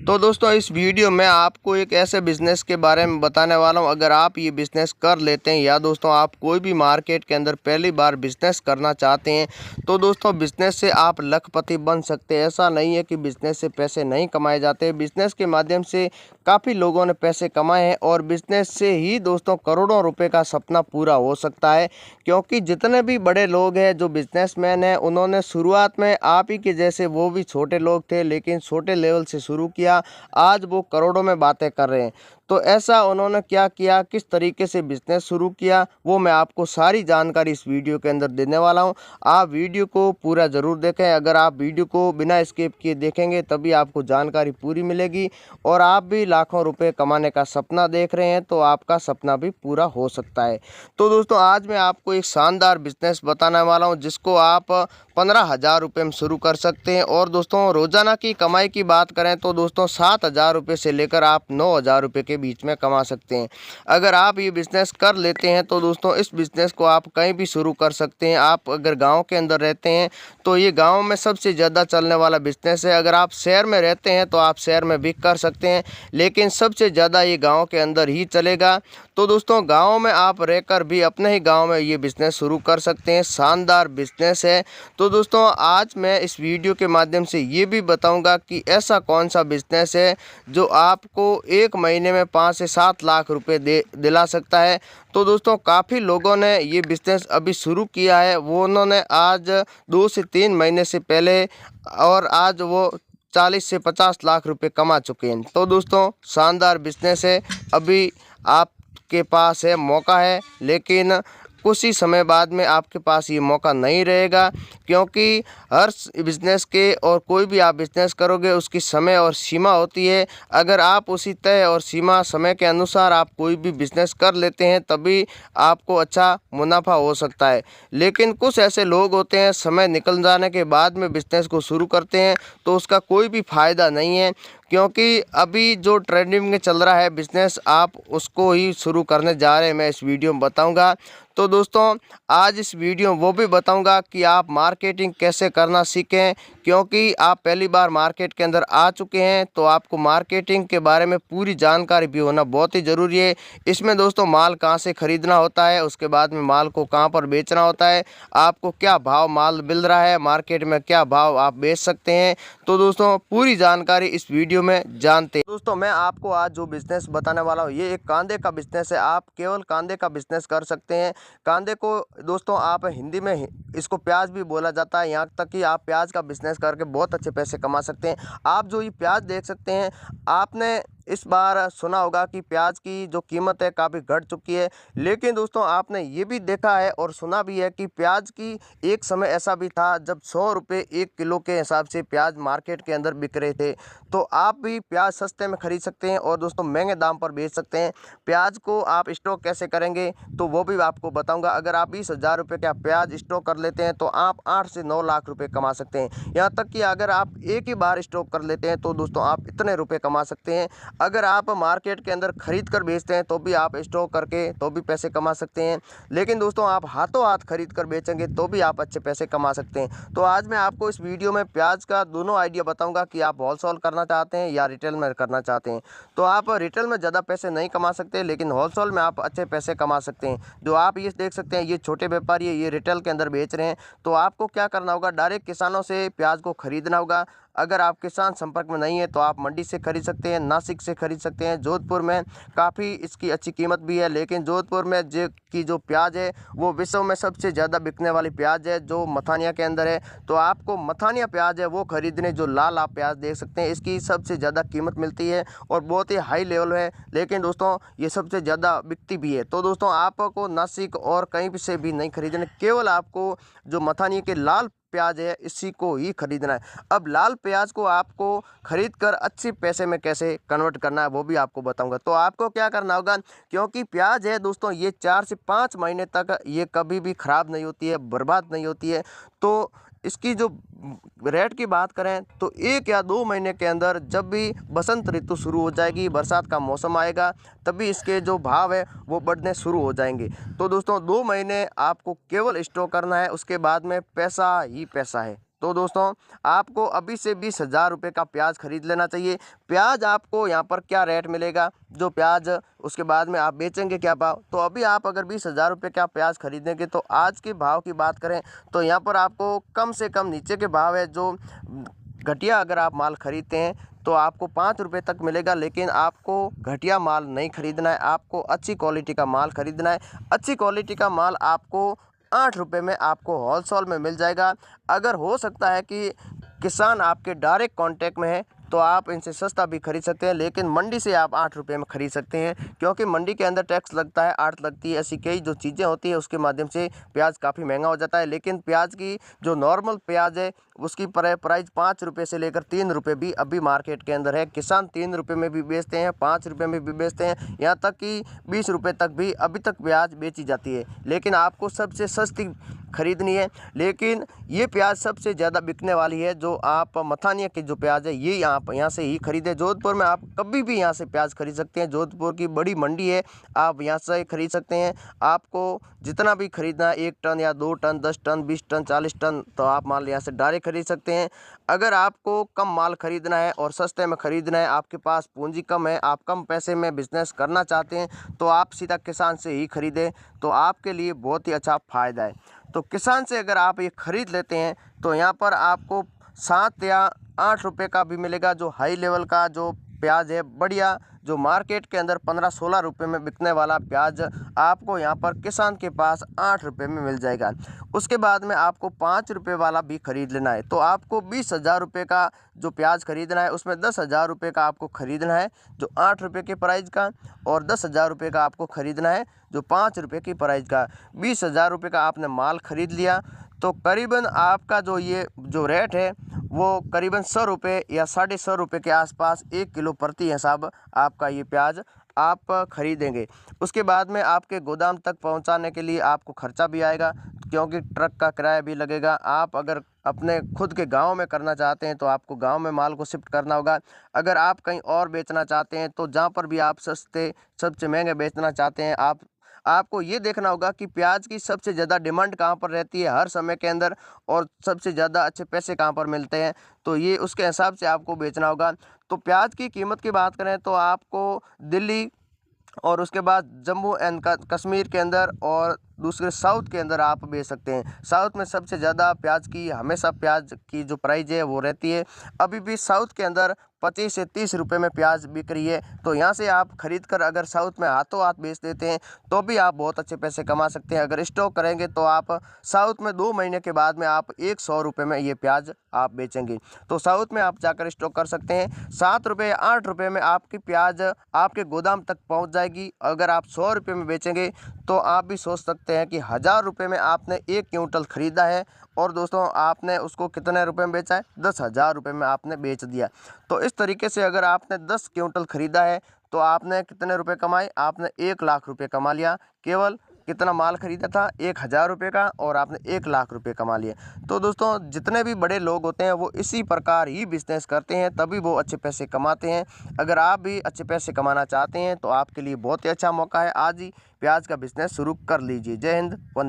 तो दोस्तों इस वीडियो में आपको एक ऐसे बिज़नेस के बारे में बताने वाला हूं। अगर आप ये बिज़नेस कर लेते हैं या दोस्तों आप कोई भी मार्केट के अंदर पहली बार बिज़नेस करना चाहते हैं तो दोस्तों बिज़नेस से आप लखपति बन सकते हैं। ऐसा नहीं है कि बिज़नेस से पैसे नहीं कमाए जाते। बिज़नेस के माध्यम से काफ़ी लोगों ने पैसे कमाए हैं और बिज़नेस से ही दोस्तों करोड़ों रुपए का सपना पूरा हो सकता है। क्योंकि जितने भी बड़े लोग हैं जो बिज़नेसमैन हैं उन्होंने शुरुआत में आप ही के जैसे वो भी छोटे लोग थे, लेकिन छोटे लेवल से शुरू किया। आज वो करोड़ों में बातें कर रहे हैं। तो ऐसा उन्होंने क्या किया, किस तरीके से बिज़नेस शुरू किया, वो मैं आपको सारी जानकारी इस वीडियो के अंदर देने वाला हूं। आप वीडियो को पूरा ज़रूर देखें। अगर आप वीडियो को बिना स्किप किए देखेंगे तभी आपको जानकारी पूरी मिलेगी। और आप भी लाखों रुपए कमाने का सपना देख रहे हैं तो आपका सपना भी पूरा हो सकता है। तो दोस्तों आज मैं आपको एक शानदार बिज़नेस बताने वाला हूं जिसको आप 15,000 रुपये में शुरू कर सकते हैं। और दोस्तों रोज़ाना की कमाई की बात करें तो दोस्तों 7,000 रुपये से लेकर आप 9,000 रुपये के बीच में कमा सकते हैं। अगर आप ये बिज़नेस कर लेते हैं तो दोस्तों इस बिज़नेस को आप कहीं भी शुरू कर सकते हैं। आप अगर गांव के अंदर रहते हैं तो ये गांव में सबसे ज़्यादा चलने वाला बिज़नेस है। अगर आप शहर में रहते हैं तो आप शहर में भी कर सकते हैं, लेकिन सबसे ज़्यादा ये गाँव के अंदर ही चलेगा। तो दोस्तों गाँव में आप रहकर भी अपने ही गाँव में ये बिज़नेस शुरू कर सकते हैं। शानदार बिज़नेस है। तो दोस्तों आज मैं इस वीडियो के माध्यम से ये भी बताऊंगा कि ऐसा कौन सा बिज़नेस है जो आपको एक महीने में 5 से 7 लाख रुपए दिला सकता है। तो दोस्तों काफ़ी लोगों ने ये बिज़नेस अभी शुरू किया है, वो उन्होंने आज 2 से 3 महीने से पहले, और आज वो 40 से 50 लाख रुपए कमा चुके हैं। तो दोस्तों शानदार बिज़नेस है। अभी आपके पास है, मौका है, लेकिन कुछ ही समय बाद में आपके पास ये मौका नहीं रहेगा। क्योंकि हर बिज़नेस के और कोई भी आप बिज़नेस करोगे उसकी समय और सीमा होती है। अगर आप उसी तय और सीमा समय के अनुसार आप कोई भी बिज़नेस कर लेते हैं तभी आपको अच्छा मुनाफा हो सकता है। लेकिन कुछ ऐसे लोग होते हैं समय निकल जाने के बाद में बिज़नेस को शुरू करते हैं तो उसका कोई भी फ़ायदा नहीं है। क्योंकि अभी जो ट्रेंडिंग में चल रहा है बिज़नेस, आप उसको ही शुरू करने जा रहे हैं, मैं इस वीडियो में बताऊंगा। तो दोस्तों आज इस वीडियो में वो भी बताऊंगा कि आप मार्केटिंग कैसे करना सीखें। क्योंकि आप पहली बार मार्केट के अंदर आ चुके हैं तो आपको मार्केटिंग के बारे में पूरी जानकारी भी होना बहुत ही ज़रूरी है। इसमें दोस्तों माल कहाँ से ख़रीदना होता है, उसके बाद में माल को कहाँ पर बेचना होता है, आपको क्या भाव माल मिल रहा है, मार्केट में क्या भाव आप बेच सकते हैं। तो दोस्तों पूरी जानकारी इस वीडियो में जानते हैं। दोस्तों मैं आपको आज जो बिज़नेस बताने वाला हूँ ये एक कांदे का बिज़नेस है। आप केवल कांदे का बिज़नेस कर सकते हैं। कांदे को दोस्तों आप हिंदी में इसको प्याज भी बोला जाता है। यहाँ तक कि आप प्याज का बिज़नेस करके बहुत अच्छे पैसे कमा सकते हैं। आप जो ये प्याज देख सकते हैं, आपने इस बार सुना होगा कि प्याज की जो कीमत है काफ़ी घट चुकी है। लेकिन दोस्तों आपने ये भी देखा है और सुना भी है कि प्याज की एक समय ऐसा भी था जब 100 रुपये 1 किलो के हिसाब से प्याज मार्केट के अंदर बिक रहे थे। तो आप भी प्याज सस्ते में ख़रीद सकते हैं और दोस्तों महंगे दाम पर बेच सकते हैं। प्याज को आप स्टॉक कैसे करेंगे तो वो भी आपको बताऊंगा। अगर आप 20,000 रुपये का प्याज स्टॉक कर लेते हैं तो आप 8 से 9 लाख रुपए कमा सकते हैं। यहाँ तक कि अगर आप एक ही बार स्टॉक कर लेते हैं तो दोस्तों आप इतने रुपए कमा सकते हैं। अगर आप मार्केट के अंदर खरीद कर बेचते हैं तो भी आप स्टॉक करके तो भी पैसे कमा सकते हैं। लेकिन दोस्तों आप हाथों हाथ खरीद कर बेचेंगे तो भी आप अच्छे पैसे कमा सकते हैं। तो आज मैं आपको इस वीडियो में प्याज का दोनों आइडिया बताऊंगा कि आप होलसेल करना चाहते हैं या रिटेल में करना चाहते हैं। तो आप रिटेल में ज़्यादा पैसे नहीं कमा सकते, लेकिन होलसेल में आप अच्छे पैसे कमा सकते हैं। जो आप ये देख सकते हैं ये छोटे व्यापारी है, ये रिटेल के अंदर बेच रहे हैं। तो आपको क्या करना होगा, डायरेक्ट किसानों से प्याज को खरीदना होगा। अगर आप किसान संपर्क में नहीं है तो आप मंडी से खरीद सकते हैं, नासिक से खरीद सकते हैं। जोधपुर में काफ़ी इसकी अच्छी कीमत भी है। लेकिन जोधपुर में जो प्याज है वो विश्व में सबसे ज़्यादा बिकने वाली प्याज है जो मथानिया के अंदर है। तो आपको मथानिया प्याज है वो खरीदने, जो लाल आप प्याज देख सकते हैं इसकी सबसे ज़्यादा कीमत मिलती है और बहुत ही हाई लेवल है। लेकिन दोस्तों ये सबसे ज़्यादा बिकती भी है। तो दोस्तों आपको नासिक और कहीं भी से भी नहीं खरीदना, केवल आपको जो मथानिया के लाल प्याज है इसी को ही खरीदना है। अब लाल प्याज को आपको खरीद कर अच्छे पैसे में कैसे कन्वर्ट करना है वो भी आपको बताऊंगा। तो आपको क्या करना होगा, क्योंकि प्याज है दोस्तों ये 4 से 5 महीने तक ये कभी भी ख़राब नहीं होती है, बर्बाद नहीं होती है। तो इसकी जो रेट की बात करें तो 1 या 2 महीने के अंदर जब भी बसंत ऋतु शुरू हो जाएगी, बरसात का मौसम आएगा, तभी इसके जो भाव है वो बढ़ने शुरू हो जाएंगे। तो दोस्तों 2 महीने आपको केवल स्टॉक करना है, उसके बाद में पैसा ही पैसा है। तो दोस्तों आपको अभी से 20,000 रुपये का प्याज खरीद लेना चाहिए। प्याज आपको यहाँ पर क्या रेट मिलेगा, जो प्याज उसके बाद में आप बेचेंगे क्या भाव, तो अभी आप अगर 20,000 रुपये का प्याज खरीदेंगे तो आज के भाव की बात करें तो यहाँ पर आपको कम से कम नीचे के भाव है, जो घटिया अगर आप माल खरीदते हैं तो आपको 5 रुपये तक मिलेगा। लेकिन आपको घटिया माल नहीं खरीदना है, आपको अच्छी क्वालिटी का माल खरीदना है। अच्छी क्वालिटी का माल आपको 8 रुपये में आपको होलसेल में मिल जाएगा। अगर हो सकता है कि किसान आपके डायरेक्ट कांटेक्ट में है तो आप इनसे सस्ता भी खरीद सकते हैं, लेकिन मंडी से आप 8 रुपये में खरीद सकते हैं, क्योंकि मंडी के अंदर टैक्स लगता है, आड़त लगती है, ऐसी कई जो चीज़ें होती है उसके माध्यम से प्याज काफ़ी महंगा हो जाता है। लेकिन प्याज की जो नॉर्मल प्याज है उसकी प्राइस 5 रुपये से लेकर 3 रुपये भी अभी मार्केट के अंदर है। किसान 3 रुपये में भी बेचते हैं, 5 रुपये में भी बेचते हैं, यहाँ तक कि 20 रुपये तक भी अभी तक प्याज बेची जाती है। लेकिन आपको सबसे सस्ती खरीदनी है, लेकिन ये प्याज सबसे ज़्यादा बिकने वाली है। जो आप मथानिया की जो प्याज है ये यहाँ से ही खरीदें। जोधपुर में आप कभी भी यहाँ से प्याज खरीद सकते हैं, जोधपुर की बड़ी मंडी है, आप यहाँ से खरीद सकते हैं। आपको जितना भी खरीदना है 1 टन या 2 टन 10 टन 20 टन 40 टन तो आप माल यहाँ से डायरेक्ट खरीद सकते हैं। अगर आपको कम माल खरीदना है और सस्ते में खरीदना है, आपके पास पूंजी कम है, आप कम पैसे में बिजनेस करना चाहते हैं, तो आप सीधा किसान से ही खरीदें, तो आपके लिए बहुत ही अच्छा फ़ायदा है। तो किसान से अगर आप ये खरीद लेते हैं तो यहाँ पर आपको 7 या 8 रुपये का भी मिलेगा। जो हाई लेवल का जो प्याज है बढ़िया, जो मार्केट के अंदर 15-16 रुपये में बिकने वाला प्याज आपको यहाँ पर किसान के पास 8 रुपये में मिल जाएगा। उसके बाद में आपको 5 रुपये वाला भी खरीद लेना है, तो आपको 20,000 रुपये का जो प्याज खरीदना है उसमें 10,000 रुपये का आपको खरीदना है जो 8 रुपये के प्राइस का, और 10,000 रुपये का आपको खरीदना है जो 5 रुपये की प्राइस का। 20,000 रुपये का आपने माल खरीद लिया तो करीबन आपका जो ये जो रेट है वो करीबन 100 रुपये या 150 रुपये के आसपास 1 किलो प्रति हिसाब आपका ये प्याज आप खरीदेंगे। उसके बाद में आपके गोदाम तक पहुंचाने के लिए आपको खर्चा भी आएगा, क्योंकि ट्रक का किराया भी लगेगा। आप अगर अपने खुद के गांव में करना चाहते हैं तो आपको गांव में माल को शिफ्ट करना होगा। अगर आप कहीं और बेचना चाहते हैं तो जहां पर भी आप सस्ते सबसे महंगे बेचना चाहते हैं, आपको ये देखना होगा कि प्याज की सबसे ज़्यादा डिमांड कहाँ पर रहती है हर समय के अंदर, और सबसे ज़्यादा अच्छे पैसे कहाँ पर मिलते हैं, तो ये उसके हिसाब से आपको बेचना होगा। तो प्याज की कीमत की बात करें तो आपको दिल्ली और उसके बाद जम्मू एंड कश्मीर के अंदर और दूसरे साउथ के अंदर आप बेच सकते हैं। साउथ में सबसे ज़्यादा प्याज की हमेशा प्याज की जो प्राइस है वो रहती है। अभी भी साउथ के अंदर 25 से 30 रुपये में प्याज बिक रही है, तो यहाँ से आप खरीद कर अगर साउथ में हाथों हाथ बेच देते हैं तो भी आप बहुत अच्छे पैसे कमा सकते हैं। अगर स्टॉक करेंगे तो आप साउथ में 2 महीने के बाद में आप 100 रुपये में ये प्याज आप बेचेंगे, तो साउथ में आप जाकर स्टॉक कर सकते हैं। 7 रुपये या 8 रुपये में आपकी प्याज आपके गोदाम तक पहुँच जाएगी। अगर आप 100 रुपये में बेचेंगे तो आप भी सोच सकते हैं कि 1000 रुपये में आपने 1 क्विंटल खरीदा है, और दोस्तों आपने उसको कितने रुपए में बेचा है, 10,000 रुपये में आपने बेच दिया। तो इस तरीके से अगर आपने 10 क्विंटल खरीदा है तो आपने कितने रुपए कमाए, आपने 1 लाख रुपये कमा लिया। केवल कितना माल खरीदा था, 1,000 रुपये का, और आपने 1 लाख रुपये कमा लिए। तो दोस्तों जितने भी बड़े लोग होते हैं वो इसी प्रकार ही बिजनेस करते हैं, तभी वो अच्छे पैसे कमाते हैं। अगर आप भी अच्छे पैसे कमाना चाहते हैं तो आपके लिए बहुत ही अच्छा मौका है, आज ही प्याज का बिजनेस शुरू कर लीजिए। जय हिंद, वंदे।